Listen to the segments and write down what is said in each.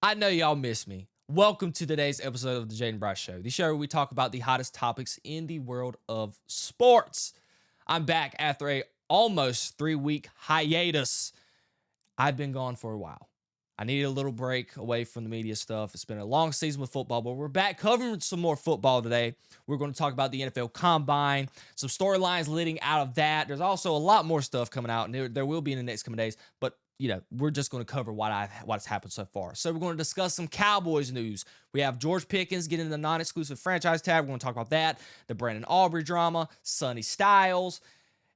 I know y'all miss me. Welcome to today's episode of the Jayden Bryce Show, the show where we talk about the hottest topics in the world of sports. I'm back after a almost 3-week hiatus. I've been gone for a while. I needed a little break away from the media stuff. It's been a long season with football, but we're back covering some more football today. We're going to talk about the NFL Combine, some storylines leading out of that. There's also a lot more stuff coming out, and there will be in the next coming days. But we're just going to cover what's happened so far. So we're going to discuss some Cowboys news. We have George Pickens getting the non-exclusive franchise tag. We're going to talk about that. The Brandon Aubrey drama, Sonny Styles.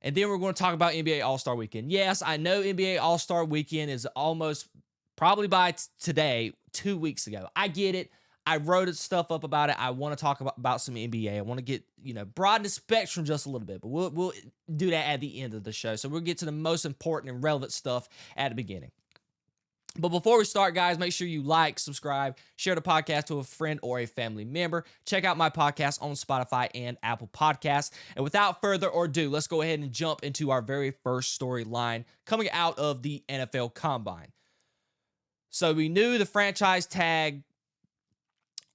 And then we're going to talk about NBA All-Star Weekend. Yes, I know NBA All-Star Weekend is almost probably by today, 2 weeks ago. I get it. I wrote stuff up about it. I want to talk about some NBA. I want to get, broaden the spectrum just a little bit, but we'll do that at the end of the show. So we'll get to the most important and relevant stuff at the beginning. But before we start, guys, make sure you like, subscribe, share the podcast to a friend or a family member. Check out my podcast on Spotify and Apple Podcasts. And without further ado, let's go ahead and jump into our very first storyline coming out of the NFL Combine. So we knew the franchise tag.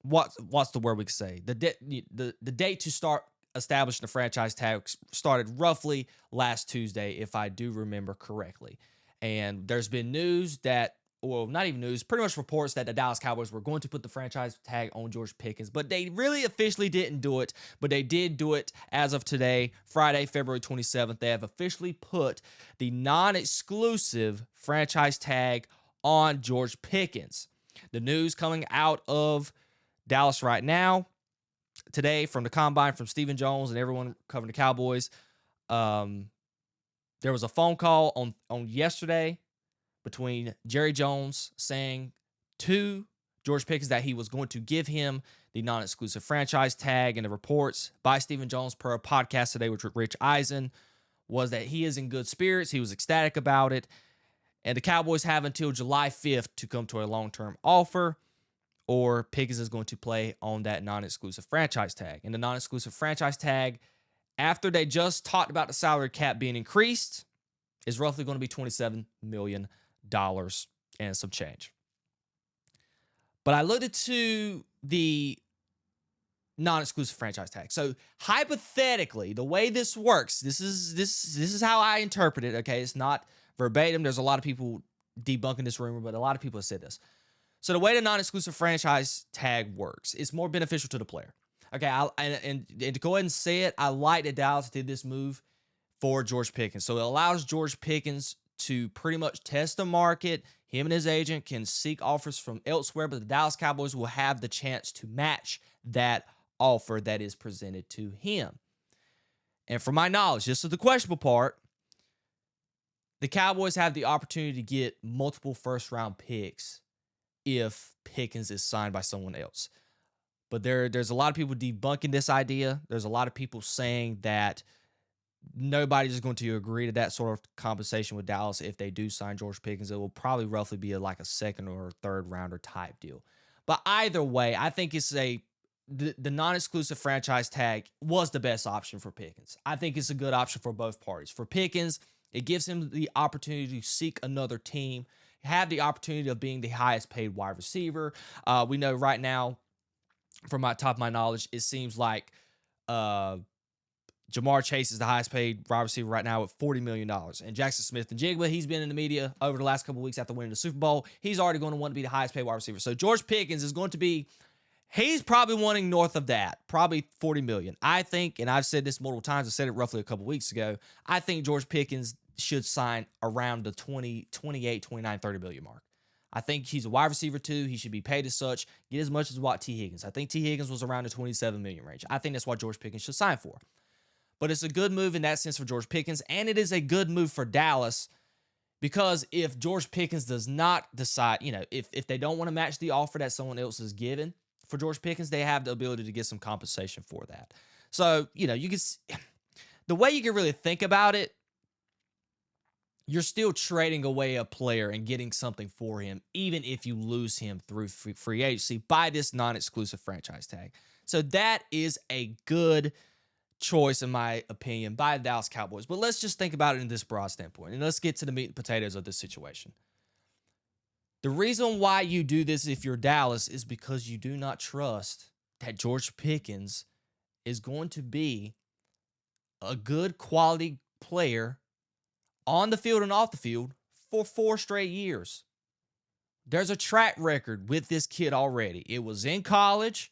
What's the word we could say? The date to start establishing the franchise tag started roughly last Tuesday, if I do remember correctly. And there's been news that, well, not even news, pretty much reports that the Dallas Cowboys were going to put the franchise tag on George Pickens, but they really officially didn't do it. But they did do it as of today, Friday, February 27th. They have officially put the non-exclusive franchise tag on George Pickens. The news coming out of Dallas right now, today, from the Combine, from Stephen Jones and everyone covering the Cowboys. There was a phone call on yesterday between Jerry Jones saying to George Pickens that he was going to give him the non-exclusive franchise tag, and the reports by Stephen Jones per a podcast today with Rich Eisen was that he is in good spirits. He was ecstatic about it. And the Cowboys have until July 5th to come to a long-term offer, or Pickens is going to play on that non-exclusive franchise tag. And the non-exclusive franchise tag, after they just talked about the salary cap being increased, is roughly going to be $27 million and some change. But I looked into the non-exclusive franchise tag. So hypothetically, the way this works, this is how I interpret it. Okay, it's not verbatim. There's a lot of people debunking this rumor, but a lot of people have said this. So the way the non-exclusive franchise tag works, it's more beneficial to the player. Okay, and to go ahead and say it, I like that Dallas did this move for George Pickens. So it allows George Pickens to pretty much test the market. Him and his agent can seek offers from elsewhere, but the Dallas Cowboys will have the chance to match that offer that is presented to him. And from my knowledge, this is the questionable part, the Cowboys have the opportunity to get multiple first-round picks if Pickens is signed by someone else. But there's a lot of people debunking this idea. There's a lot of people saying that nobody's going to agree to that sort of compensation with Dallas if they do sign George Pickens. It will probably roughly be like a second or third rounder type deal. But either way, I think it's the non-exclusive franchise tag was the best option for Pickens. I think it's a good option for both parties. For Pickens, it gives him the opportunity to seek another team, have the opportunity of being the highest paid wide receiver. We know right now, from my top of my knowledge, it seems like Jamar Chase is the highest paid wide receiver right now with $40 million. And Jackson Smith-Njigba, he's been in the media over the last couple of weeks after winning the Super Bowl. He's already going to want to be the highest paid wide receiver. So George Pickens is going to be, he's probably wanting north of that, probably $40 million. I think, and I've said this multiple times, I said it roughly a couple weeks ago, I think George Pickens should sign around the 28, 29, 30 million mark. I think he's a wide receiver too. He should be paid as such, get as much as what T. Higgins. I think T. Higgins was around the 27 million range. I think that's what George Pickens should sign for. But it's a good move in that sense for George Pickens, and it is a good move for Dallas because if George Pickens does not decide, if they don't want to match the offer that someone else is given for George Pickens, they have the ability to get some compensation for that. So, you can, the way you can really think about it, you're still trading away a player and getting something for him, even if you lose him through free agency by this non-exclusive franchise tag. So that is a good choice, in my opinion, by the Dallas Cowboys. But let's just think about it in this broad standpoint, and let's get to the meat and potatoes of this situation. The reason why you do this if you're Dallas is because you do not trust that George Pickens is going to be a good quality player on the field and off the field for 4 straight years. There's a track record with this kid already. It was in college.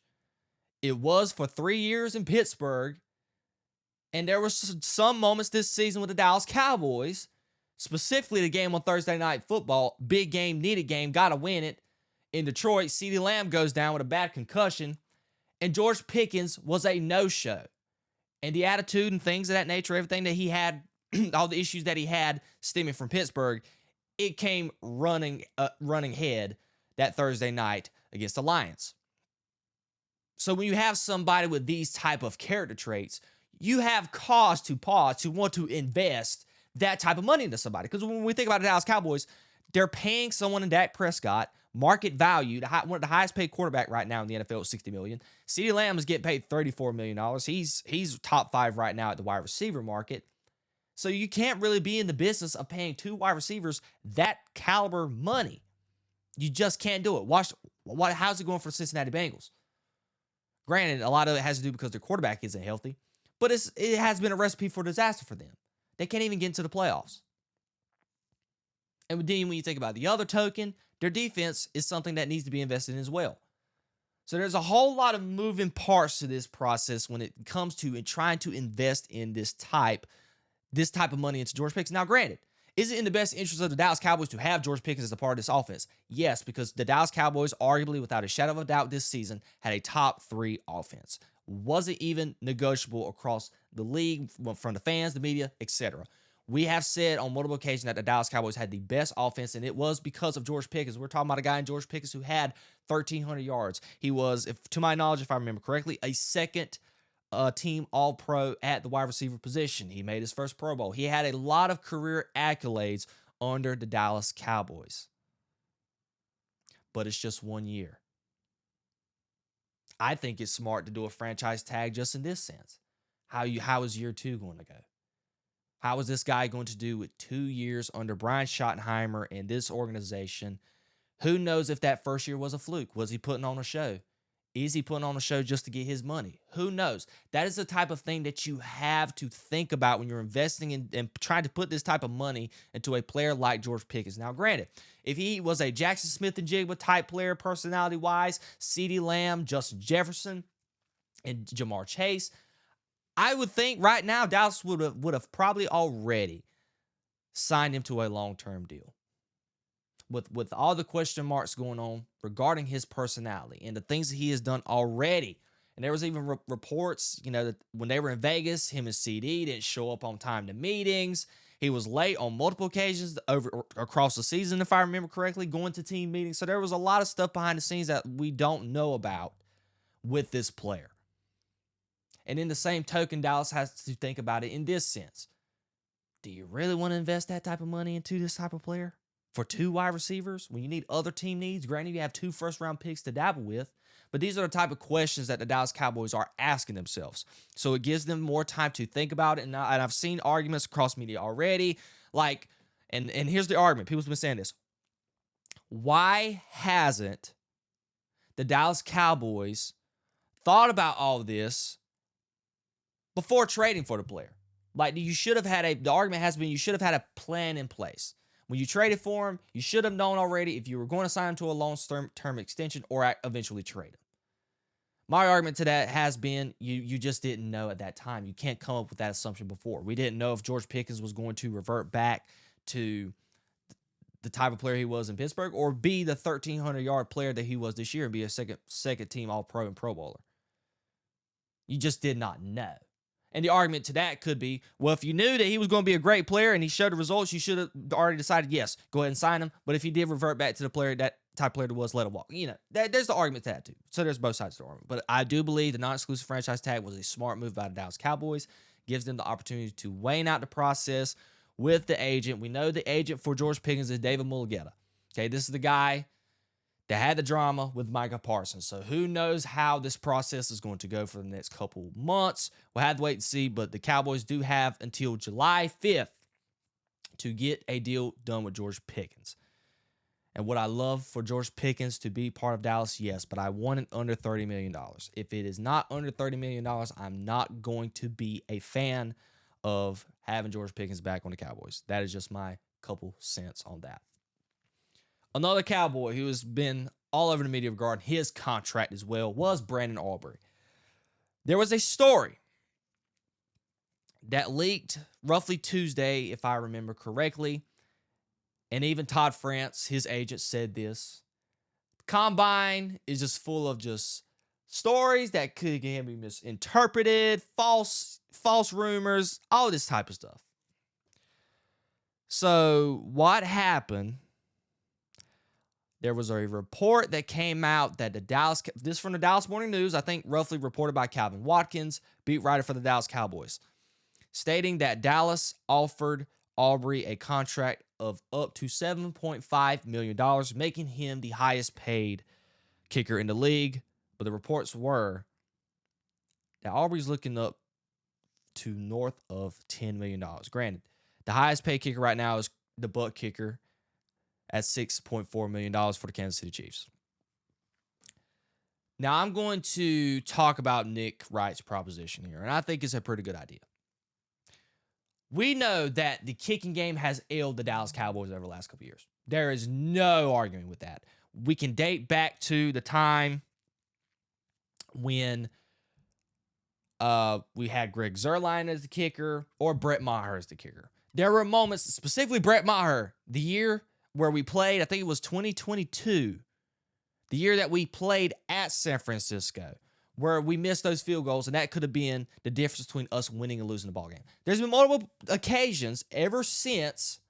It was for 3 years in Pittsburgh. And there were some moments this season with the Dallas Cowboys, specifically the game on Thursday Night Football, big game, needed game, got to win it. In Detroit, CeeDee Lamb goes down with a bad concussion, and George Pickens was a no-show. And the attitude and things of that nature, everything that he had, all the issues that he had stemming from Pittsburgh, it came running head that Thursday night against the Lions. So when you have somebody with these type of character traits, you have cause to pause to want to invest that type of money into somebody. Because when we think about the Dallas Cowboys, they're paying someone in Dak Prescott, market value, one of the highest paid quarterback right now in the NFL is $60 million. CeeDee Lamb is getting paid $34 million. He's top 5 right now at the wide receiver market. So you can't really be in the business of paying 2 wide receivers that caliber money. You just can't do it. How's it going for the Cincinnati Bengals? Granted, a lot of it has to do because their quarterback isn't healthy, but it has been a recipe for disaster for them. They can't even get into the playoffs. And then when you think about the other token, their defense is something that needs to be invested in as well. So there's a whole lot of moving parts to this process when it comes to trying to invest in this type of money into George Pickens. Now, granted, is it in the best interest of the Dallas Cowboys to have George Pickens as a part of this offense? Yes, because the Dallas Cowboys, arguably without a shadow of a doubt this season, had a top 3 offense. Was it even negotiable across the league from the fans, the media, etc.? We have said on multiple occasions that the Dallas Cowboys had the best offense, and it was because of George Pickens. We're talking about a guy in George Pickens who had 1,300 yards. He was, to my knowledge, if I remember correctly, a second team All-Pro at the wide receiver position. He made his first Pro Bowl. He had a lot of career accolades under the Dallas Cowboys. But it's just 1 year. I think it's smart to do a franchise tag just in this sense. How is year 2 going to go? How is this guy going to do with 2 years under Brian Schottenheimer and this organization? Who knows if that first year was a fluke? Was he putting on a show? Is he putting on a show just to get his money? Who knows? That is the type of thing that you have to think about when you're investing in and trying to put this type of money into a player like George Pickens. Now, granted, if he was a Jackson Smith and Jigba type player, personality-wise, CeeDee Lamb, Justin Jefferson, and Jamar Chase, I would think right now Dallas would have probably already signed him to a long-term deal. With all the question marks going on regarding his personality and the things that he has done already. And there was even reports, that when they were in Vegas, him and CD didn't show up on time to meetings. He was late on multiple occasions across the season, if I remember correctly, going to team meetings. So there was a lot of stuff behind the scenes that we don't know about with this player. And in the same token, Dallas has to think about it in this sense. Do you really want to invest that type of money into this type of player? For 2 wide receivers, when you need other team needs? Granted, you have 2 first-round picks to dabble with, but these are the type of questions that the Dallas Cowboys are asking themselves. So it gives them more time to think about it, and I've seen arguments across media already, and here's the argument. People's been saying this. Why hasn't the Dallas Cowboys thought about all this before trading for the player? The argument has been you should have had a plan in place. When you traded for him, you should have known already if you were going to sign him to a long-term extension or eventually trade him. My argument to that has been you just didn't know at that time. You can't come up with that assumption before. We didn't know if George Pickens was going to revert back to the type of player he was in Pittsburgh or be the 1,300-yard player that he was this year and be a second team All-Pro and Pro Bowler. You just did not know. And the argument to that could be, well, if you knew that he was going to be a great player and he showed the results, you should have already decided, yes, go ahead and sign him. But if he did revert back to the player, that type of player that was, let him walk. There's the argument to that too. So there's both sides of the argument. But I do believe the non-exclusive franchise tag was a smart move by the Dallas Cowboys. Gives them the opportunity to weigh out the process with the agent. We know the agent for George Pickens is David Mulugeta. Okay, this is the guy that had the drama with Micah Parsons. So who knows how this process is going to go for the next couple months. We'll have to wait and see, but the Cowboys do have until July 5th to get a deal done with George Pickens. And would I love for George Pickens to be part of Dallas? Yes, but I want it under $30 million. If it is not under $30 million, I'm not going to be a fan of having George Pickens back on the Cowboys. That is just my couple cents on that. Another Cowboy who has been all over the media regarding his contract as well was Brandon Aubrey. There was a story that leaked roughly Tuesday, if I remember correctly, and even Todd France, his agent, said this. Combine is just full of just stories that can be misinterpreted, false rumors, all this type of stuff. So what happened? There was a report that came out that this from the Dallas Morning News, I think roughly reported by Calvin Watkins, beat writer for the Dallas Cowboys, stating that Dallas offered Aubrey a contract of up to $7.5 million, making him the highest paid kicker in the league. But the reports were that Aubrey's looking up to north of $10 million. Granted, the highest paid kicker right now is the Buck kicker at $6.4 million for the Kansas City Chiefs. Now, I'm going to talk about Nick Wright's proposition here, and I think it's a pretty good idea. We know that the kicking game has ailed the Dallas Cowboys over the last couple of years. There is no arguing with that. We can date back to the time when we had Greg Zuerlein as the kicker or Brett Maher as the kicker. There were moments, specifically Brett Maher, the year where we played, I think it was 2022, the year that we played at San Francisco, where we missed those field goals, and that could have been the difference between us winning and losing the ball game. There's been multiple occasions ever since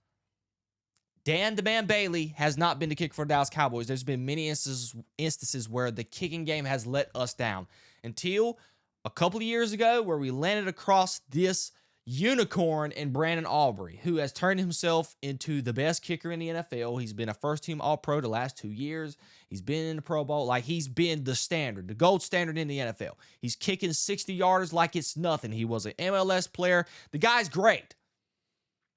Dan "The Man" Bailey has not been the kicker for the Dallas Cowboys. There's been many instances where the kicking game has let us down until a couple of years ago where we landed across this unicorn in Brandon Aubrey, who has turned himself into the best kicker in the NFL. He's been a first-team All-Pro the last 2 years. He's been in the Pro Bowl. Like, he's been the standard, the gold standard in the NFL. He's kicking 60-yarders like it's nothing. He was an MLS player. The guy's great.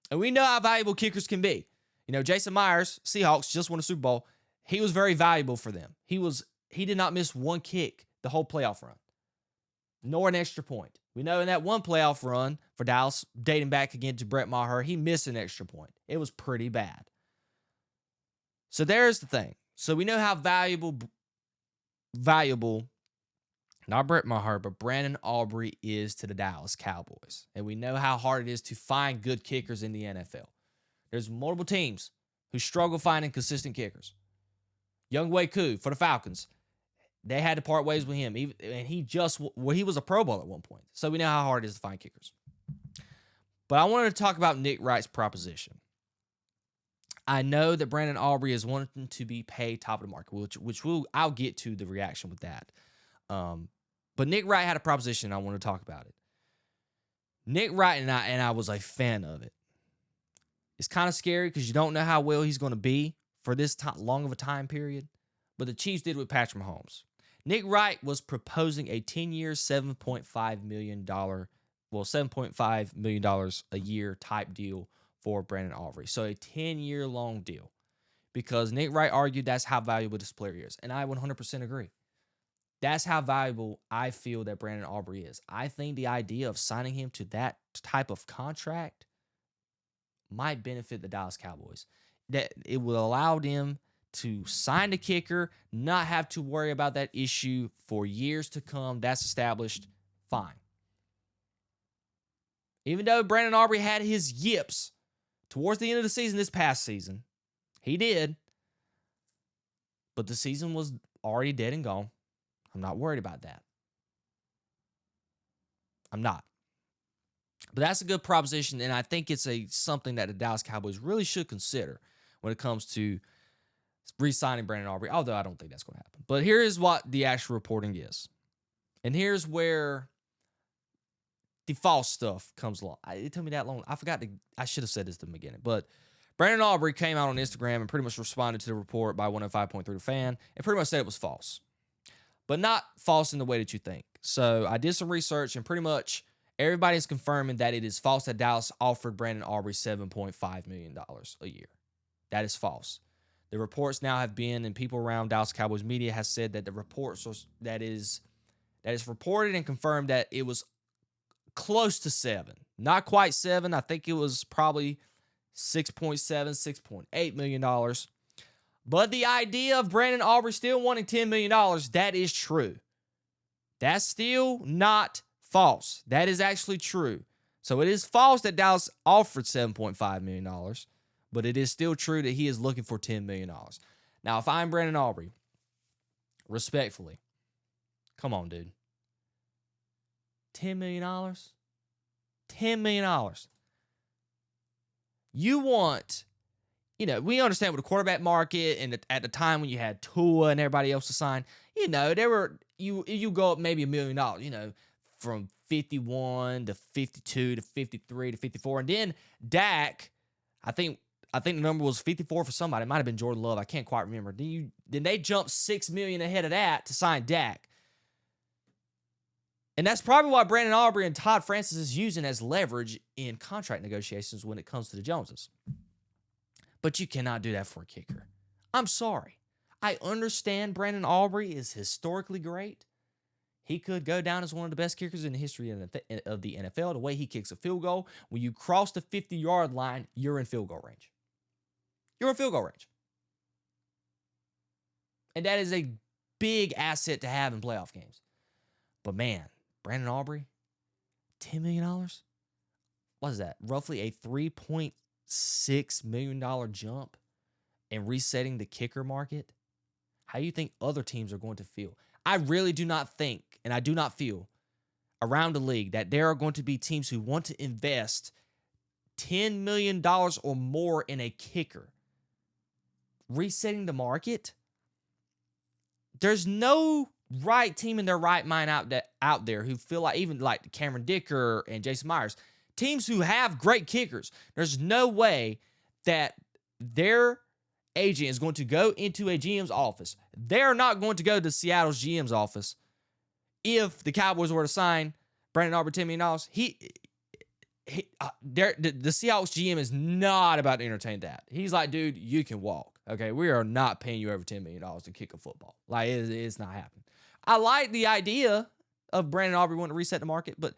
And we know how valuable kickers can be. You know, Jason Myers, Seahawks, just won a Super Bowl. He was very valuable for them. He did not miss one kick the whole playoff run, nor an extra point. We know in that one playoff run for Dallas, dating back again to Brett Maher, he missed an extra point. It was pretty bad. So there's the thing. So we know how valuable, not Brett Maher, but Brandon Aubrey is to the Dallas Cowboys. And we know how hard it is to find good kickers in the NFL. There's multiple teams who struggle finding consistent kickers. Younghoe Koo for the Falcons. They had to part ways with him. And he was a Pro Bowl at one point. So we know how hard it is to find kickers. But I wanted to talk about Nick Wright's proposition. I know that Brandon Aubrey is wanting to be paid top of the market, which I'll get to the reaction with that. But Nick Wright had a proposition, and I want to talk about it. Nick Wright and I was a fan of it. It's kind of scary because you don't know how well he's going to be for this long of a time period. But the Chiefs did with Patrick Mahomes. Nick Wright was proposing a 10-year, $7.5 million a year type deal for Brandon Aubrey. So a 10-year long deal. Because Nick Wright argued that's how valuable this player is. And I 100% agree. That's how valuable I feel that Brandon Aubrey is. I think the idea of signing him to that type of contract might benefit the Dallas Cowboys. That it will allow them to sign the kicker, not have to worry about that issue for years to come. That's established. Fine. Even though Brandon Aubrey had his yips towards the end of the season this past season, he did. But the season was already dead and gone. I'm not worried about that. I'm not. But that's a good proposition, and I think it's something that the Dallas Cowboys really should consider when it comes to re-signing Brandon Aubrey, although I don't think that's going to happen. But here is what the actual reporting is. And here's where the false stuff comes along. It took me that long. I should have said this at the beginning. But Brandon Aubrey came out on Instagram and pretty much responded to the report by 105.3 The Fan and pretty much said it was false. But not false in the way that you think. So I did some research, and pretty much everybody's confirming that it is false that Dallas offered Brandon Aubrey $7.5 million a year. That is false. The reports now have been, and people around Dallas Cowboys media has said that the reports that is reported and confirmed that it was close to 7. Not quite 7. I think it was probably 6.7, $6.8 million. But the idea of Brandon Aubrey still wanting $10 million, that is true. That's still not false. That is actually true. So it is false that Dallas offered $7.5 million, but it is still true that he is looking for $10 million. Now, if I'm Brandon Aubrey, respectfully, come on, dude. $10 million? $10 million. You want, we understand with the quarterback market and at the time when you had Tua and everybody else to sign, there were, you go up maybe $1 million, from 51 to 52 to 53 to 54. And then Dak, I think the number was 54 for somebody. It might have been Jordan Love. I can't quite remember. Then they jumped $6 million ahead of that to sign Dak. And that's probably what Brandon Aubrey and Todd Francis is using as leverage in contract negotiations when it comes to the Joneses. But you cannot do that for a kicker. I'm sorry. I understand Brandon Aubrey is historically great. He could go down as one of the best kickers in the history of the NFL. The way he kicks a field goal, when you cross the 50-yard line, you're in field goal range. You're in field goal range. And that is a big asset to have in playoff games. But man, Brandon Aubrey, $10 million? What is that? Roughly a $3.6 million jump in resetting the kicker market? How do you think other teams are going to feel? I really do not think, and I do not feel around the league that there are going to be teams who want to invest $10 million or more in a kicker. Resetting the market? There's no right team in their right mind out there who feel like, even like Cameron Dicker and Jason Myers, teams who have great kickers. There's no way that their agent is going to go into a GM's office. They're not going to go to Seattle's GM's office if the Cowboys were to sign Brandon Aubrey $10 million. The Seahawks GM is not about to entertain that. He's like, dude, you can walk. Okay, we are not paying you over $10 million to kick a football. Like, it's not happening. I like the idea of Brandon Aubrey wanting to reset the market, but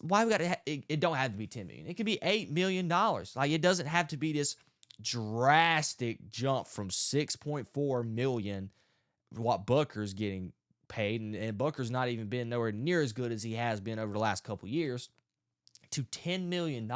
why we got to? It don't have to be $10 million. It could be $8 million. Like, it doesn't have to be this drastic jump from $6.4 million, what Booker's getting paid, and Booker's not even been nowhere near as good as he has been over the last couple years, to $10 million.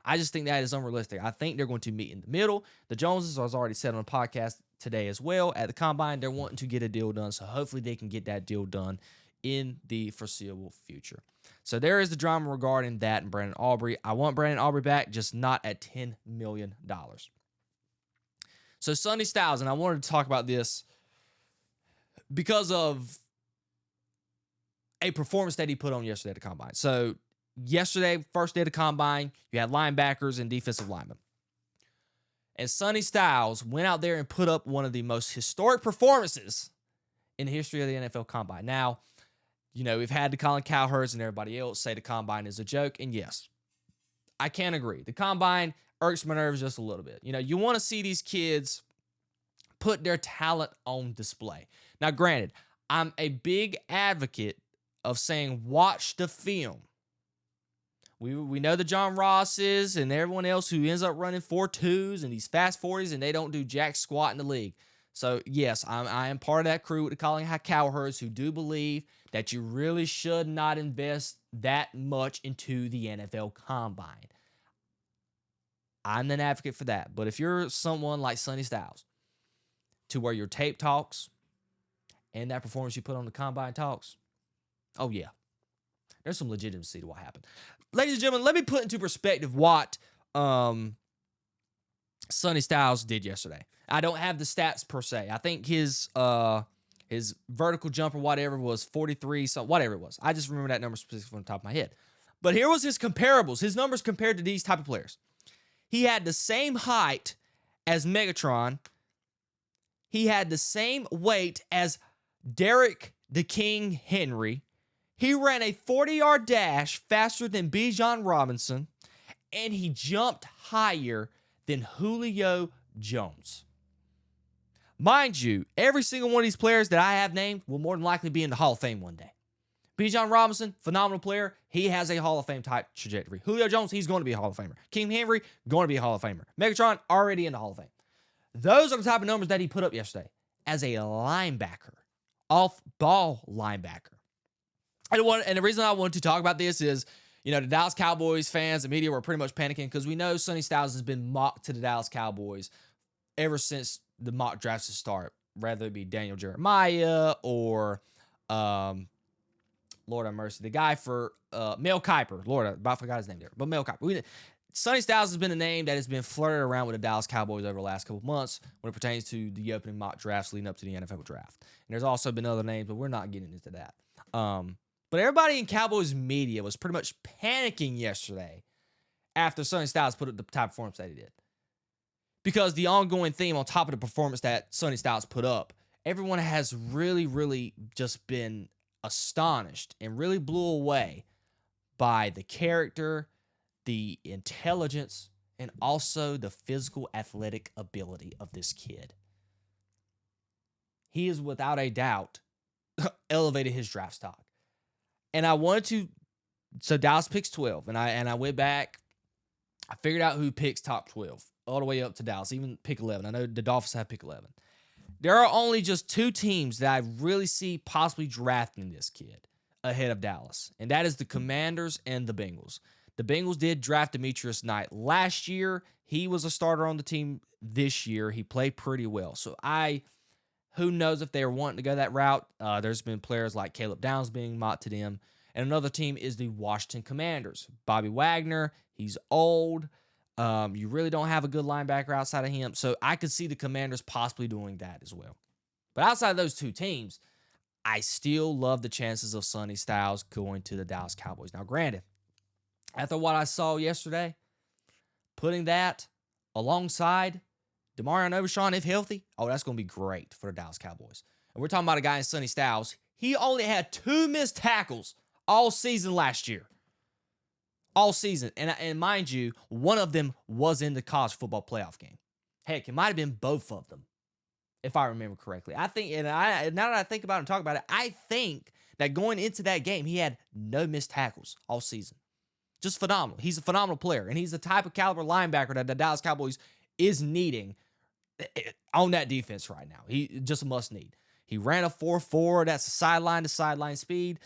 I just think that is unrealistic. I think they're going to meet in the middle. The Joneses, as already said on the podcast today as well, at the Combine, they're wanting to get a deal done, so hopefully they can get that deal done in the foreseeable future. So there is the drama regarding that and Brandon Aubrey. I want Brandon Aubrey back, just not at $10 million. So Sonny Styles, and I wanted to talk about this because of a performance that he put on yesterday at the Combine. So yesterday, first day of the Combine, you had linebackers and defensive linemen. And Sonny Styles went out there and put up one of the most historic performances in the history of the NFL Combine. Now, we've had the Colin Cowherds and everybody else say the Combine is a joke. And yes, I can agree. The Combine irks my nerves just a little bit. You want to see these kids put their talent on display. Now, granted, I'm a big advocate of saying watch the film. We know the John Rosses and everyone else who ends up running 4.2s and these fast 40s, and they don't do jack squat in the league. So, yes, I am part of that crew with the Colin Cowherds who do believe that you really should not invest that much into the NFL Combine. I'm an advocate for that. But if you're someone like Sonny Styles, to where your tape talks and that performance you put on the Combine talks, oh, yeah, there's some legitimacy to what happened. Ladies and gentlemen, let me put into perspective what Sonny Styles did yesterday. I don't have the stats per se. I think his vertical jump or whatever was 43, so whatever it was. I just remember that number specifically from the top of my head. But here was his comparables, his numbers compared to these type of players. He had the same height as Megatron. He had the same weight as Derek the King Henry. He ran a 40-yard dash faster than Bijan Robinson, and he jumped higher than Julio Jones. Mind you, every single one of these players that I have named will more than likely be in the Hall of Fame one day. Bijan Robinson, phenomenal player. He has a Hall of Fame type trajectory. Julio Jones, he's going to be a Hall of Famer. King Henry, going to be a Hall of Famer. Megatron, already in the Hall of Fame. Those are the type of numbers that he put up yesterday as a linebacker, off-ball linebacker. And the reason I wanted to talk about this is, the Dallas Cowboys fans and media were pretty much panicking because we know Sonny Styles has been mocked to the Dallas Cowboys ever since the mock drafts start, whether it be Daniel Jeremiah or, Lord have mercy, the guy for Mel Kiper. Lord, I forgot his name there, but Mel Kiper. Sonny Styles has been a name that has been flirted around with the Dallas Cowboys over the last couple months when it pertains to the opening mock drafts leading up to the NFL draft. And there's also been other names, but we're not getting into that. But everybody in Cowboys media was pretty much panicking yesterday after Sonny Styles put up the type of performance that he did. Because the ongoing theme on top of the performance that Sonny Styles put up, everyone has really, really just been astonished and really blew away by the character, the intelligence, and also the physical athletic ability of this kid. He is without a doubt elevated his draft stock. And I wanted to, so Dallas picks 12, and I went back, I figured out who picks top 12, all the way up to Dallas, even pick 11. I know the Dolphins have pick 11. There are only just two teams that I really see possibly drafting this kid ahead of Dallas, and that is the Commanders and the Bengals. The Bengals did draft Demetrius Knight last year. He was a starter on the team this year. He played pretty well. So who knows if they're wanting to go that route. There's been players like Caleb Downs being mocked to them. And another team is the Washington Commanders. Bobby Wagner, he's old. You really don't have a good linebacker outside of him. So I could see the Commanders possibly doing that as well. But outside of those two teams, I still love the chances of Sonny Styles going to the Dallas Cowboys. Now, granted, after what I saw yesterday, putting that alongside Demarion Overshawn, if healthy, that's going to be great for the Dallas Cowboys. And we're talking about a guy in Sonny Styles. He only had 2 missed tackles all season last year. All season. And mind you, one of them was in the college football playoff game. Heck, it might have been both of them, if I remember correctly. I think, now that I think about it and talk about it, I think that going into that game, he had no missed tackles all season. Just phenomenal. He's a phenomenal player, and he's the type of caliber linebacker that the Dallas Cowboys is needing on that defense right now. He just a must need. He ran a 4.4. That's a sideline to sideline speed,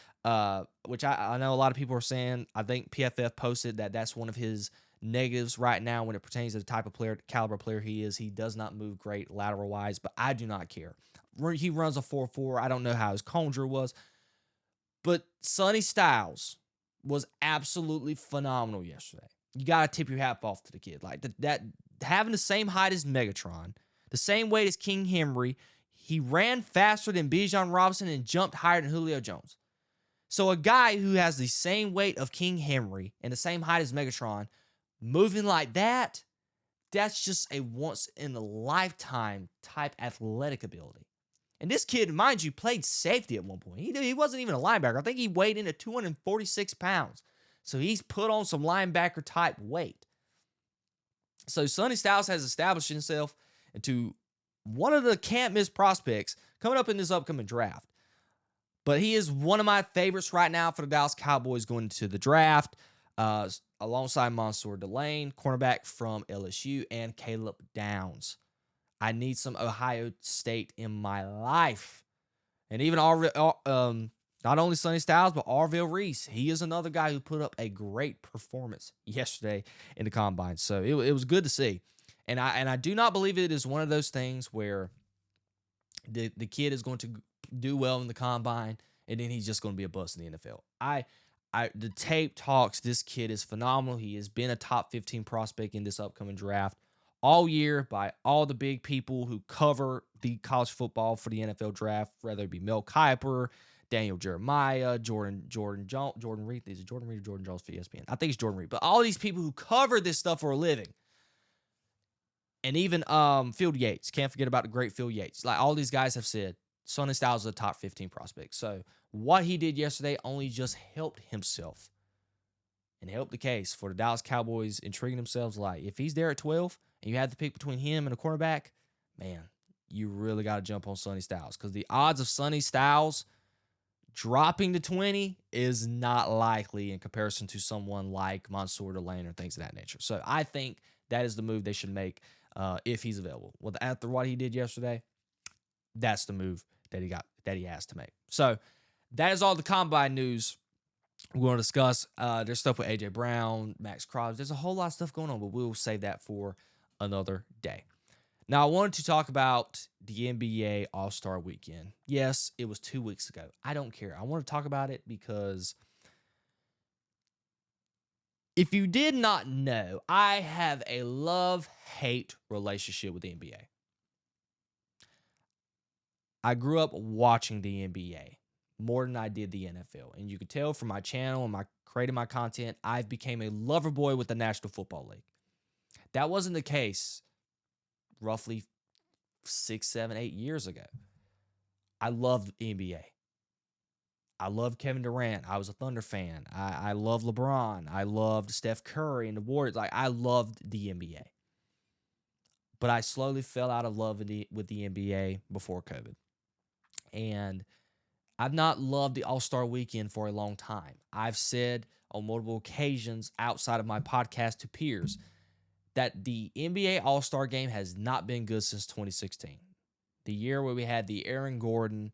which I know a lot of people are saying. I think PFF posted that that's one of his negatives right now when it pertains to the type of player, caliber player he is. He does not move great lateral wise, but I do not care. He runs a 4.4. I don't know how his conjure was, but Sonny Styles was absolutely phenomenal yesterday. You got to tip your hat off to the kid. Like that having the same height as Megatron, the same weight as King Henry, he ran faster than Bijan Robinson and jumped higher than Julio Jones. So a guy who has the same weight of King Henry and the same height as Megatron, moving like that, that's just a once-in-a-lifetime type athletic ability. And this kid, mind you, played safety at one point. He wasn't even a linebacker. I think he weighed in at 246 pounds. So he's put on some linebacker type weight. So Sonny Styles has established himself into one of the can't miss prospects coming up in this upcoming draft. But he is one of my favorites right now for the Dallas Cowboys going into the draft, alongside Mansour Delane, cornerback from LSU, and Caleb Downs. I need some Ohio State in my life. And even not only Sonny Styles, but Arvell Reese. He is another guy who put up a great performance yesterday in the Combine. So it was good to see. And I do not believe it is one of those things where the kid is going to do well in the Combine and then he's just going to be a bust in the NFL. The tape talks. This kid is phenomenal. He has been a top 15 prospect in this upcoming draft all year by all the big people who cover the college football for the NFL draft, whether it be Mel Kiper, Daniel Jeremiah, Jordan Reed. Is it Jordan Reed or Jordan Jones for ESPN? I think it's Jordan Reed. But all these people who cover this stuff for a living. And even Phil Yates. Can't forget about the great Phil Yates. Like all these guys have said, Sonny Styles is a top 15 prospect. So what he did yesterday only just helped himself and helped the case for the Dallas Cowboys intriguing themselves. Like if he's there at 12 and you have to pick between him and a cornerback, man, you really got to jump on Sonny Styles, because the odds of Sonny Styles dropping to 20 is not likely in comparison to someone like Mansour Delane or things of that nature. So I think that is the move they should make if he's available. Well, after what he did yesterday, that's the move that he has to make. So that is all the combine news we're going to discuss. There's stuff with AJ Brown, Max Crosby. There's a whole lot of stuff going on, but we'll save that for another day. Now, I wanted to talk about the NBA All-Star Weekend. Yes, it was 2 weeks ago. I don't care. I want to talk about it because if you did not know, I have a love-hate relationship with the NBA. I grew up watching the NBA more than I did the NFL. And you can tell from my channel and my creating my content, I've become a lover boy with the National Football League. That wasn't the case roughly 6, 7, 8 years ago. I loved the NBA. I loved Kevin Durant. I was a Thunder fan. I loved LeBron. I loved Steph Curry and the Warriors. Like, I loved the NBA. But I slowly fell out of love with the NBA before COVID. And I've not loved the All-Star Weekend for a long time. I've said on multiple occasions outside of my podcast to peers that the NBA All-Star Game has not been good since 2016. The year where we had the Aaron Gordon,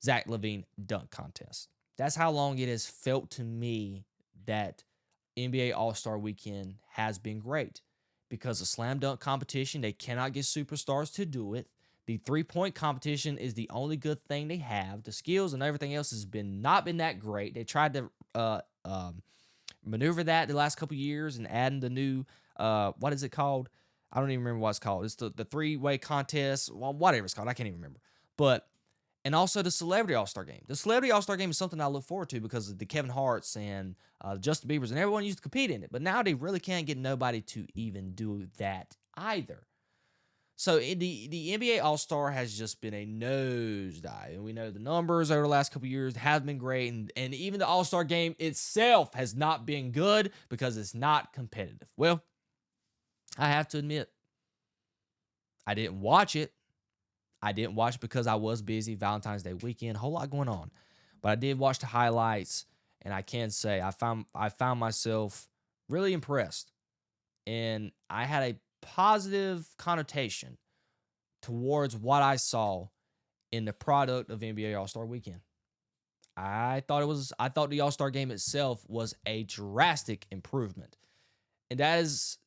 Zach LaVine dunk contest. That's how long it has felt to me that NBA All-Star Weekend has been great. Because the slam dunk competition, they cannot get superstars to do it. The three-point competition is the only good thing they have. The skills and everything else has not been that great. They tried to maneuver that the last couple years and adding the new, what is it called? I don't even remember what it's called. It's the three-way contest. Well, whatever it's called. I can't even remember. And also the Celebrity All-Star Game. The Celebrity All-Star Game is something I look forward to because of the Kevin Harts and Justin Biebers and everyone used to compete in it. But now they really can't get nobody to even do that either. So the NBA All-Star has just been a nosedive. And we know the numbers over the last couple of years have been great. And even the All-Star Game itself has not been good because it's not competitive. Well, I have to admit, I didn't watch it. I didn't watch it because I was busy. Valentine's Day weekend, a whole lot going on. But I did watch the highlights, and I can say I found myself really impressed. And I had a positive connotation towards what I saw in the product of NBA All-Star Weekend. I thought the All-Star Game itself was a drastic improvement. And that is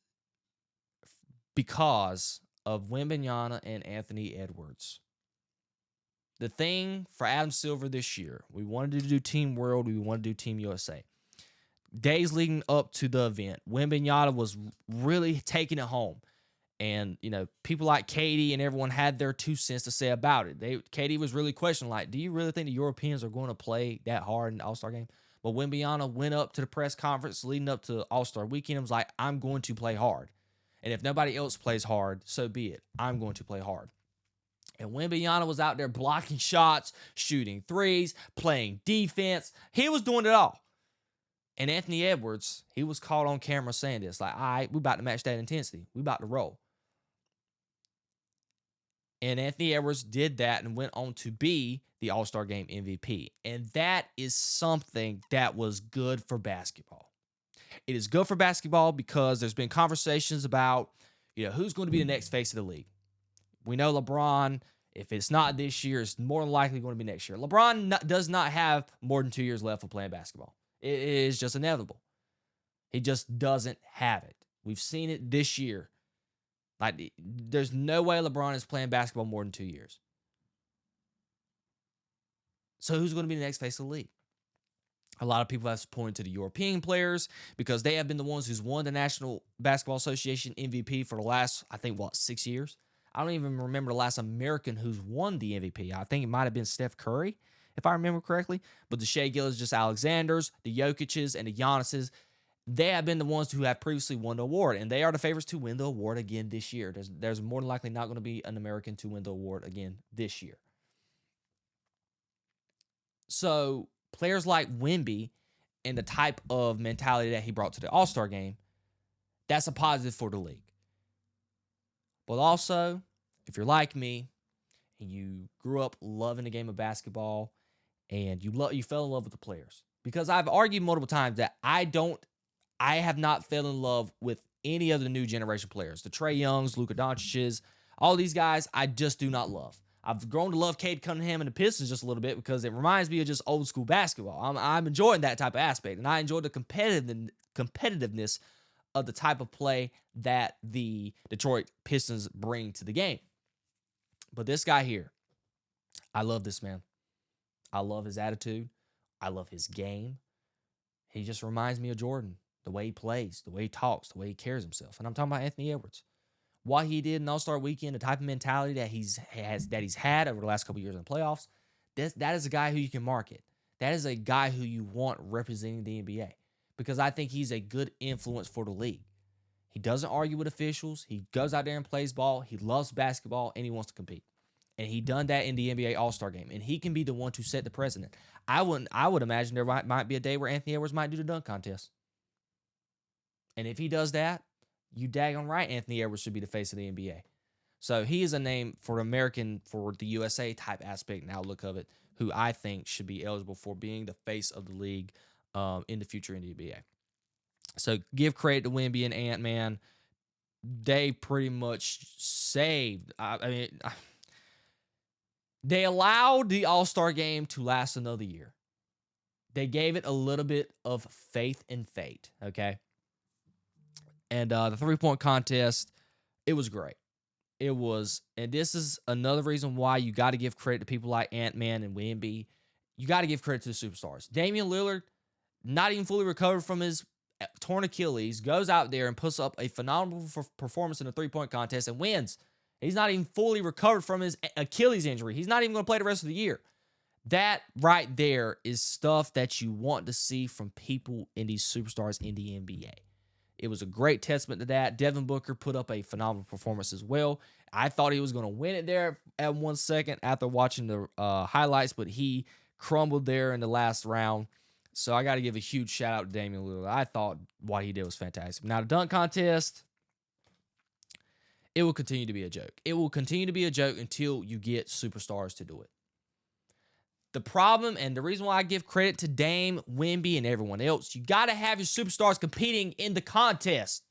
because of Wembanyama and Anthony Edwards. The thing for Adam Silver this year, we wanted to do Team World, we wanted to do Team USA. Days leading up to the event, Wembanyama was really taking it home. And, people like Katie and everyone had their 2 cents to say about it. Katie was really questioning, like, do you really think the Europeans are going to play that hard in the All-Star Game? But Wembanyama went up to the press conference leading up to All-Star Weekend and was like, I'm going to play hard. And if nobody else plays hard, so be it. I'm going to play hard. And Wembanyama was out there blocking shots, shooting threes, playing defense. He was doing it all. And Anthony Edwards, he was caught on camera saying this, like, all right, we about to match that intensity. We about to roll. And Anthony Edwards did that and went on to be the All-Star Game MVP. And that is something that was good for basketball. It is good for basketball because there's been conversations about, who's going to be the next face of the league. We know LeBron, if it's not this year, it's more than likely going to be next year. LeBron does not have more than 2 years left of playing basketball. It is just inevitable. He just doesn't have it. We've seen it this year. Like, there's no way LeBron is playing basketball more than 2 years. So who's going to be the next face of the league? A lot of people have pointed to the European players because they have been the ones who's won the National Basketball Association MVP for the last, 6 years. I don't even remember the last American who's won the MVP. I think it might have been Steph Curry, if I remember correctly. But the Shea Gilgeous-Alexanders, the Jokic's, and the Giannis's, they have been the ones who have previously won the award, and they are the favorites to win the award again this year. There's more than likely not going to be an American to win the award again this year. So players like Wemby and the type of mentality that he brought to the All-Star game, that's a positive for the league. But also, if you're like me and you grew up loving the game of basketball and you fell in love with the players, because I've argued multiple times that I have not fell in love with any of the new generation players. The Trae Youngs, Luka Doncic's, all these guys, I just do not love. I've grown to love Cade Cunningham and the Pistons just a little bit because it reminds me of just old school basketball. I'm enjoying that type of aspect, and I enjoy the competitiveness of the type of play that the Detroit Pistons bring to the game. But this guy here, I love this man. I love his attitude. I love his game. He just reminds me of Jordan. The way he plays, the way he talks, the way he carries himself. And I'm talking about Anthony Edwards. What he did in All-Star Weekend, the type of mentality that he's had over the last couple of years in the playoffs, that is a guy who you can market. That is a guy who you want representing the NBA, because I think he's a good influence for the league. He doesn't argue with officials. He goes out there and plays ball. He loves basketball, and he wants to compete. And he done that in the NBA All-Star Game, and he can be the one to set the precedent. I would imagine there might be a day where Anthony Edwards might do the dunk contest. And if he does that, you daggone right, Anthony Edwards should be the face of the NBA. So he is a name for the USA type aspect and outlook of it, who I think should be eligible for being the face of the league in the future in the NBA. So give credit to Wemby and Ant-Man. They pretty much saved. They allowed the All-Star game to last another year. They gave it a little bit of faith and fate, okay? And the three-point contest, it was great. It was, and this is another reason why you got to give credit to people like Ant-Man and Wemby. You got to give credit to the superstars. Damian Lillard, not even fully recovered from his torn Achilles, goes out there and puts up a phenomenal performance in the three-point contest and wins. He's not even fully recovered from his Achilles injury. He's not even going to play the rest of the year. That right there is stuff that you want to see from people in these superstars in the NBA. It was a great testament to that. Devin Booker put up a phenomenal performance as well. I thought he was going to win it there at 1 second after watching the highlights, but he crumbled there in the last round. So I got to give a huge shout out to Damian Lillard. I thought what he did was fantastic. Now, the dunk contest, it will continue to be a joke. It will continue to be a joke until you get superstars to do it. The problem, and the reason why I give credit to Dame, Wemby, and everyone else, you got to have your superstars competing in the contest.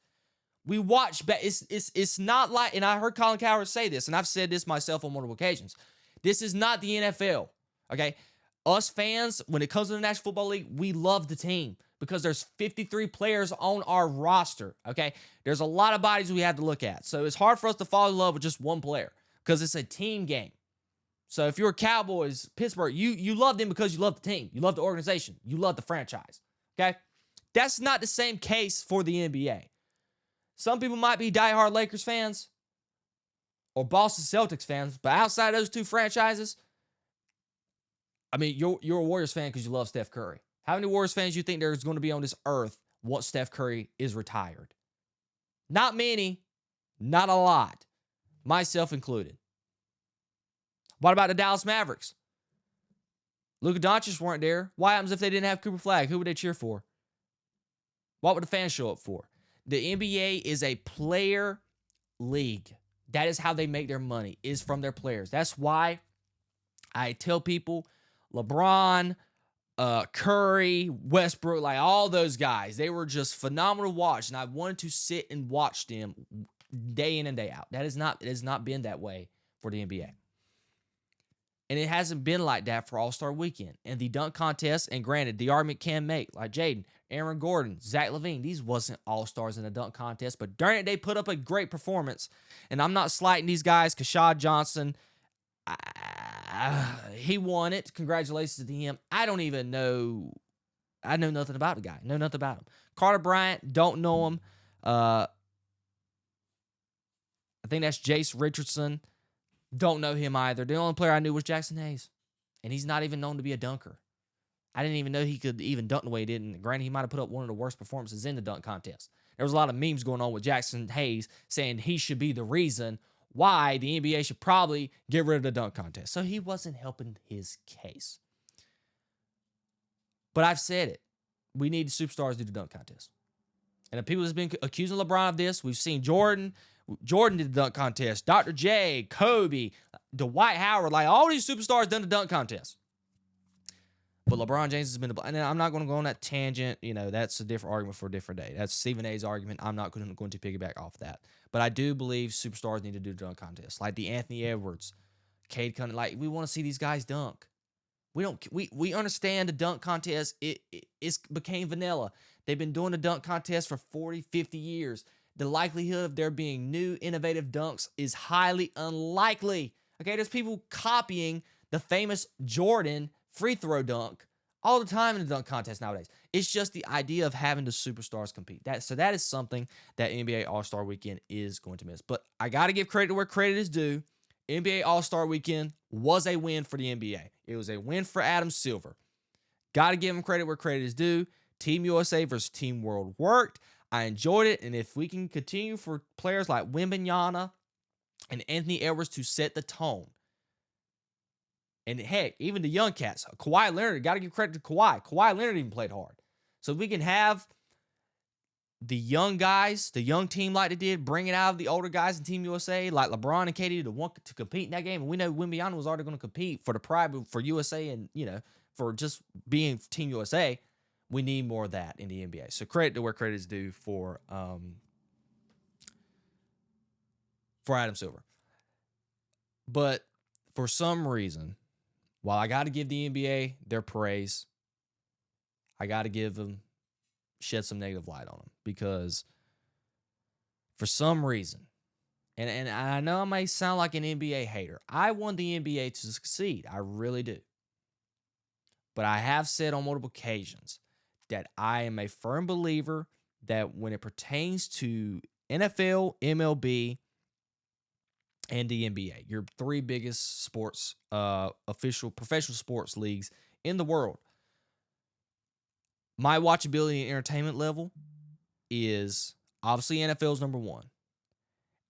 We watch, it's not like, and I heard Colin Cowherd say this, and I've said this myself on multiple occasions. This is not the NFL, okay? Us fans, when it comes to the National Football League, we love the team because there's 53 players on our roster, okay? There's a lot of bodies we have to look at. So it's hard for us to fall in love with just one player because it's a team game. So if you're Cowboys, Pittsburgh, you love them because you love the team. You love the organization. You love the franchise, okay? That's not the same case for the NBA. Some people might be diehard Lakers fans or Boston Celtics fans, but outside of those two franchises, I mean, you're a Warriors fan because you love Steph Curry. How many Warriors fans do you think there's going to be on this earth once Steph Curry is retired? Not many. Not a lot. Myself included. What about the Dallas Mavericks? Luka Doncic weren't there. What happens if they didn't have Cooper Flag? Who would they cheer for? What would the fans show up for? The NBA is a player league. That is how they make their money, is from their players. That's why I tell people LeBron, Curry, Westbrook, like all those guys, they were just phenomenal to watch, and I wanted to sit and watch them day in and day out. It has not been that way for the NBA. And it hasn't been like that for All-Star Weekend. And the dunk contest, and granted, the argument can make, like Jaden, Aaron Gordon, Zach LaVine, these wasn't all-stars in the dunk contest, but darn it, they put up a great performance. And I'm not slighting these guys. Kashad Johnson, he won it. Congratulations to him. I don't even know. I know nothing about the guy. Know nothing about him. Carter Bryant, don't know him. I think that's Jace Richardson. Don't know him either. The only player I knew was Jackson Hayes. And he's not even known to be a dunker. I didn't even know he could even dunk the way he did. And granted, he might have put up one of the worst performances in the dunk contest. There was a lot of memes going on with Jackson Hayes saying he should be the reason why the NBA should probably get rid of the dunk contest. So he wasn't helping his case. But I've said it. We need the superstars to do the dunk contest. And the people that's been accusing LeBron of this, we've seen Jordan, Jordan did the dunk contest. Dr. J, Kobe, Dwight Howard, like all these superstars done the dunk contest. But LeBron James has been, and I'm not going to go on that tangent. That's a different argument for a different day. That's Stephen A's argument. I'm not going to piggyback off that. But I do believe superstars need to do dunk contests, like the Anthony Edwards, Cade Cunningham. Like, we want to see these guys dunk. We understand the dunk contest. It's became vanilla. They've been doing the dunk contest for 40, 50 years. The likelihood of there being new, innovative dunks is highly unlikely. Okay, there's people copying the famous Jordan free throw dunk all the time in the dunk contest nowadays. It's just the idea of having the superstars compete. That is something that NBA All-Star Weekend is going to miss. But I got to give credit where credit is due. NBA All-Star Weekend was a win for the NBA. It was a win for Adam Silver. Got to give him credit where credit is due. Team USA versus Team World worked. I enjoyed it, and if we can continue for players like Wembanyama and Anthony Edwards to set the tone, and heck, even the young cats, Kawhi Leonard, got to give credit to Kawhi. Kawhi Leonard even played hard. So we can have the young guys, the young team like they did, bring it out of the older guys in Team USA, like LeBron and KD, to want to compete in that game. And we know Wembanyama was already going to compete for the pride for USA and, for just being Team USA. We need more of that in the NBA. So credit to where credit is due for Adam Silver. But for some reason, while I got to give the NBA their praise, I got to shed some negative light on them, because for some reason, and I know I may sound like an NBA hater, I want the NBA to succeed. I really do. But I have said on multiple occasions that I am a firm believer that when it pertains to NFL, MLB, and the NBA, your three biggest sports, official professional sports leagues in the world, my watchability and entertainment level is obviously NFL's number one.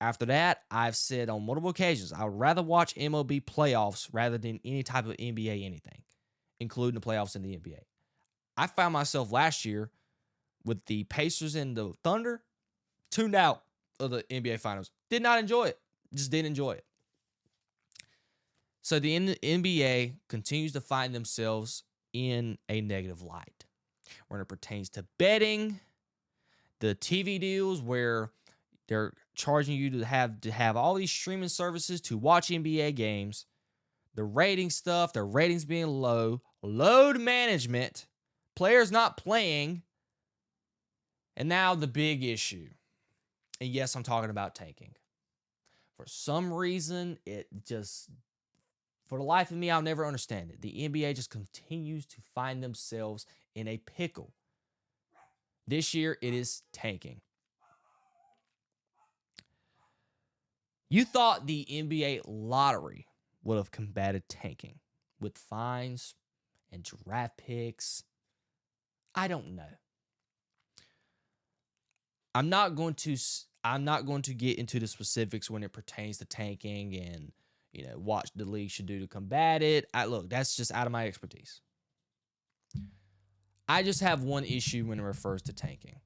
After that, I've said on multiple occasions, I would rather watch MLB playoffs rather than any type of NBA anything, including the playoffs in the NBA. I found myself last year with the Pacers and the Thunder tuned out of the NBA Finals. Did not enjoy it. Just didn't enjoy it. So the NBA continues to find themselves in a negative light when it pertains to betting, the TV deals where they're charging you to have all these streaming services to watch NBA games, the rating stuff, their ratings being low, load management, players not playing, and now the big issue. And yes, I'm talking about tanking. For some reason, for the life of me, I'll never understand it. The NBA just continues to find themselves in a pickle. This year, it is tanking. You thought the NBA lottery would have combated tanking with fines and draft picks. I don't know. I'm not going to get into the specifics when it pertains to tanking and, what the league should do to combat it. Look, that's just out of my expertise. I just have one issue when it refers to tanking.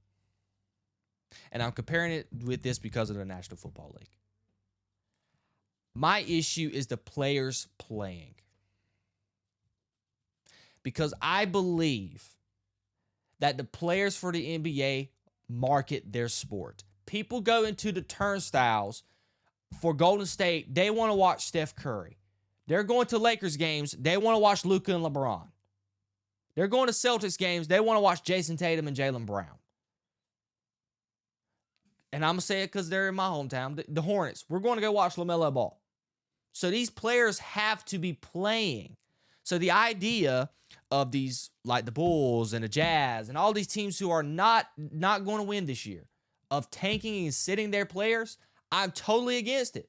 And I'm comparing it with this because of the National Football League. My issue is the players playing. Because I believe that the players for the NBA market their sport. People go into the turnstiles for Golden State. They want to watch Steph Curry. They're going to Lakers games. They want to watch Luka and LeBron. They're going to Celtics games. They want to watch Jason Tatum and Jaylen Brown. And I'm going to say it because they're in my hometown. The Hornets. We're going to go watch LaMelo Ball. So these players have to be playing. So the idea of these, like the Bulls and the Jazz and all these teams who are not going to win this year, of tanking and sitting their players, I'm totally against it.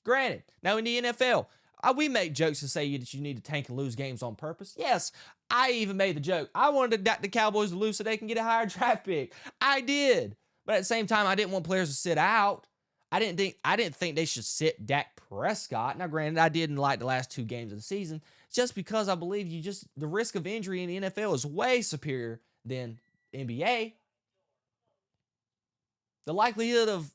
Granted, now in the NFL, we make jokes and say that you need to tank and lose games on purpose. Yes, I even made the joke. I wanted the Cowboys to lose so they can get a higher draft pick. I did. But at the same time, I didn't want players to sit out. I didn't think they should sit Dak Prescott. Now, granted, I didn't like the last two games of the season, just because I believe the risk of injury in the NFL is way superior than NBA. The likelihood of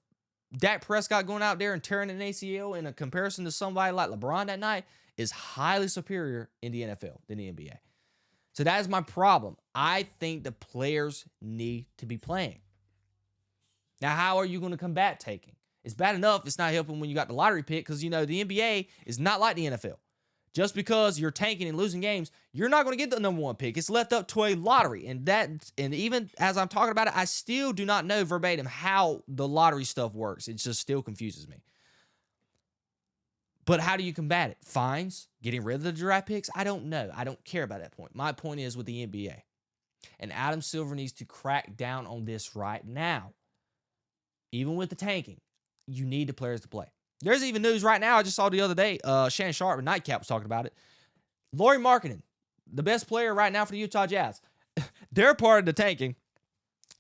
Dak Prescott going out there and tearing an ACL in a comparison to somebody like LeBron that night is highly superior in the NFL than the NBA. So that is my problem. I think the players need to be playing. Now, how are you going to combat taking? It's bad enough it's not helping when you got the lottery pick because, the NBA is not like the NFL. Just because you're tanking and losing games, you're not going to get the number one pick. It's left up to a lottery. And even as I'm talking about it, I still do not know verbatim how the lottery stuff works. It just still confuses me. But how do you combat it? Fines? Getting rid of the draft picks? I don't know. I don't care about that point. My point is with the NBA. And Adam Silver needs to crack down on this right now. Even with the tanking, you need the players to play. There's even news right now. I just saw the other day. Shannon Sharp and Nightcap was talking about it. Lauri Markkanen, the best player right now for the Utah Jazz. They're part of the tanking.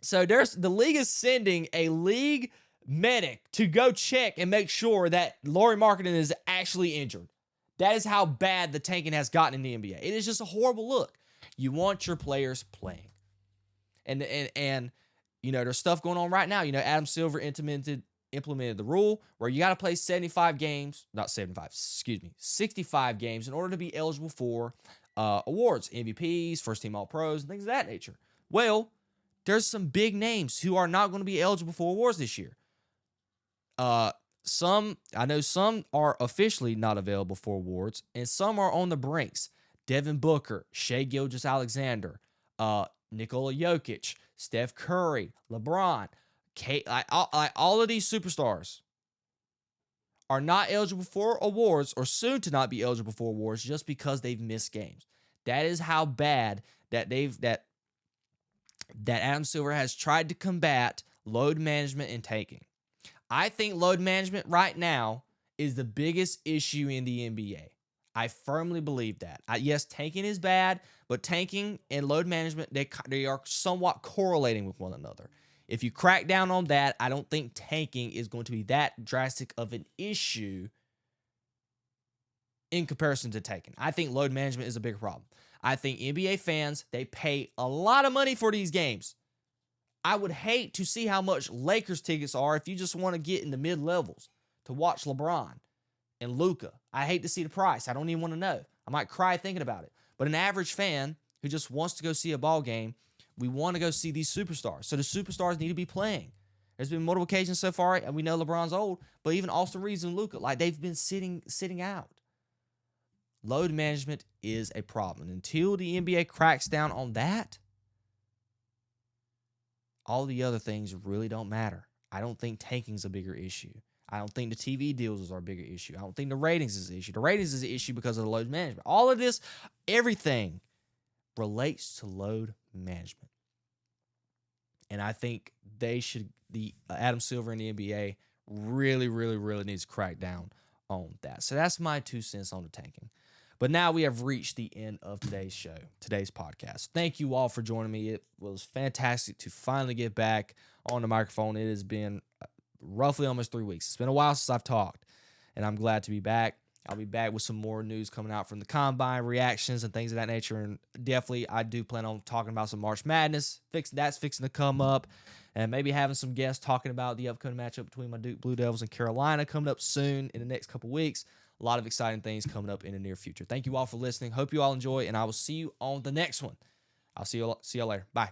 So the league is sending a league medic to go check and make sure that Lauri Markkanen is actually injured. That is how bad the tanking has gotten in the NBA. It is just a horrible look. You want your players playing. And there's stuff going on right now. Adam Silver implemented the rule where you got to play 65 games in order to be eligible for awards, MVPs, first team All-Pros, and things of that nature. Well, there's some big names who are not going to be eligible for awards this year. I know some are officially not available for awards, and some are on the brinks. Devin Booker, Shai Gilgeous-Alexander, Nikola Jokic, Steph Curry, LeBron, all of these superstars are not eligible for awards or soon to not be eligible for awards just because they've missed games. That is how bad that Adam Silver has tried to combat load management and tanking. I think load management right now is the biggest issue in the NBA. I firmly believe that. Yes, tanking is bad, but tanking and load management, they are somewhat correlating with one another. If you crack down on that, I don't think tanking is going to be that drastic of an issue in comparison to tanking. I think load management is a bigger problem. I think NBA fans, they pay a lot of money for these games. I would hate to see how much Lakers tickets are if you just want to get in the mid-levels to watch LeBron and Luka. I hate to see the price. I don't even want to know. I might cry thinking about it. But an average fan who just wants to go see a ball game, we want to go see these superstars. So the superstars need to be playing. There's been multiple occasions so far, and we know LeBron's old, but even Austin Reeves and Luka, they've been sitting out. Load management is a problem. And until the NBA cracks down on that, all the other things really don't matter. I don't think tanking's a bigger issue. I don't think the TV deals are a bigger issue. I don't think the ratings is an issue. The ratings is an issue because of the load management. All of this, everything relates to load management. And I think Adam Silver and the NBA really, really, really needs to crack down on that. So that's my 2 cents on the tanking. But now we have reached the end of today's show, today's podcast. Thank you all for joining me. It was fantastic to finally get back on the microphone. It has been roughly almost 3 weeks. It's been a while since I've talked, and I'm glad to be back. I'll be back with some more news coming out from the Combine, reactions, and things of that nature. And definitely, I do plan on talking about some March Madness. That's fixing to come up. And maybe having some guests talking about the upcoming matchup between my Duke Blue Devils and Carolina coming up soon in the next couple weeks. A lot of exciting things coming up in the near future. Thank you all for listening. Hope you all enjoy, and I will see you on the next one. I'll see you all later. Bye.